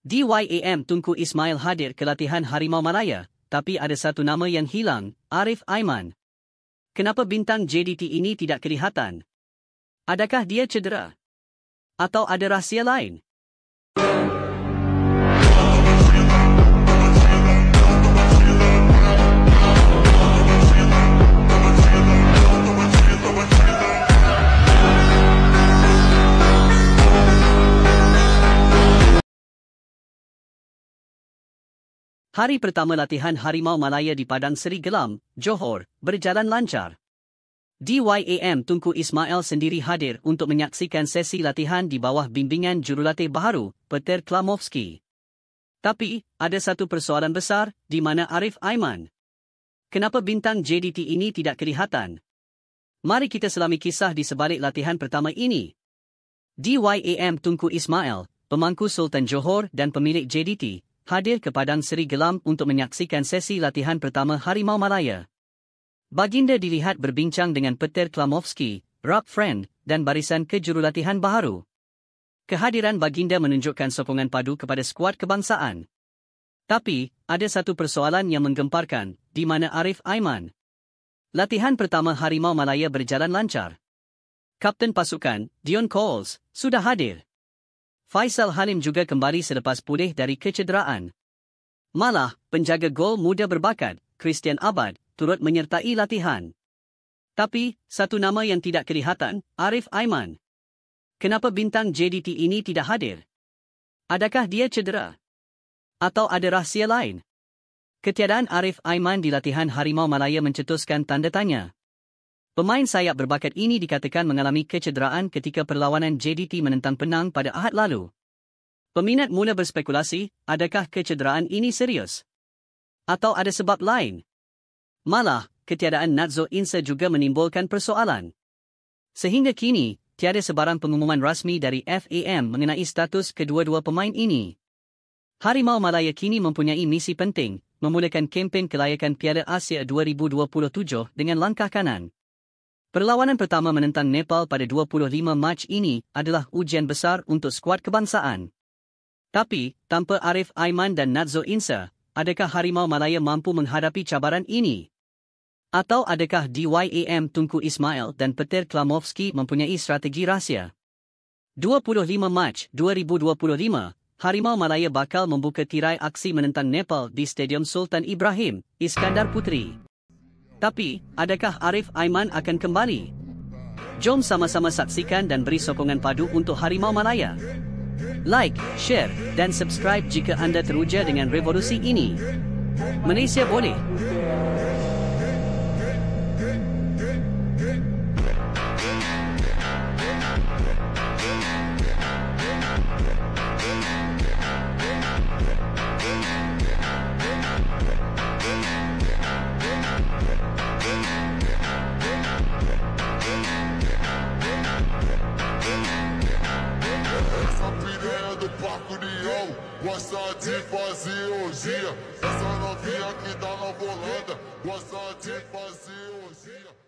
DYAM Tunku Ismail hadir ke latihan Harimau Malaya, tapi ada satu nama yang hilang, Arif Aiman. Kenapa bintang JDT ini tidak kelihatan? Adakah dia cedera? Atau ada rahsia lain? Hari pertama latihan Harimau Malaya di Padang Seri Gelam, Johor, berjalan lancar. DYAM Tunku Ismail sendiri hadir untuk menyaksikan sesi latihan di bawah bimbingan jurulatih baharu, Peter Klamovski. Tapi, ada satu persoalan besar, di mana Arif Aiman? Kenapa bintang JDT ini tidak kelihatan? Mari kita selami kisah di sebalik latihan pertama ini. DYAM Tunku Ismail, pemangku Sultan Johor dan pemilik JDT, hadir ke Padang Seri Gelam untuk menyaksikan sesi latihan pertama Harimau Malaya. Baginda dilihat berbincang dengan Peter Klamovski, Rock Friend, dan barisan kejurulatihan baharu. Kehadiran baginda menunjukkan sokongan padu kepada skuad kebangsaan. Tapi, ada satu persoalan yang menggemparkan, di mana Arif Aiman. Latihan pertama Harimau Malaya berjalan lancar. Kapten pasukan, Dion Coles, sudah hadir. Faisal Halim juga kembali selepas pulih dari kecederaan. Malah, penjaga gol muda berbakat, Christian Abad, turut menyertai latihan. Tapi, satu nama yang tidak kelihatan, Arif Aiman. Kenapa bintang JDT ini tidak hadir? Adakah dia cedera? Atau ada rahsia lain? Ketiadaan Arif Aiman di latihan Harimau Malaya mencetuskan tanda tanya. Pemain sayap berbakat ini dikatakan mengalami kecederaan ketika perlawanan JDT menentang Penang pada Ahad lalu. Peminat mula berspekulasi, adakah kecederaan ini serius? Atau ada sebab lain? Malah, ketiadaan Natzo Insa juga menimbulkan persoalan. Sehingga kini, tiada sebarang pengumuman rasmi dari FAM mengenai status kedua-dua pemain ini. Harimau Malaya kini mempunyai misi penting, memulakan kempen kelayakan Piala Asia 2027 dengan langkah kanan. Perlawanan pertama menentang Nepal pada 25 Mac ini adalah ujian besar untuk skuad kebangsaan. Tapi, tanpa Arif Aiman dan Natzo Insa, adakah Harimau Malaya mampu menghadapi cabaran ini? Atau adakah DYAM Tunku Ismail dan Peter Klamovski mempunyai strategi rahsia? 25 Mac 2025, Harimau Malaya bakal membuka tirai aksi menentang Nepal di Stadium Sultan Ibrahim, Iskandar Puteri. Tapi, adakah Arif Aiman akan kembali? Jom sama-sama saksikan dan beri sokongan padu untuk Harimau Malaya. Like, share, dan subscribe jika anda teruja dengan revolusi ini. Malaysia boleh! Gosta de fazer orgia. Essa novinha que tá na volanda gosta de fazer orgia.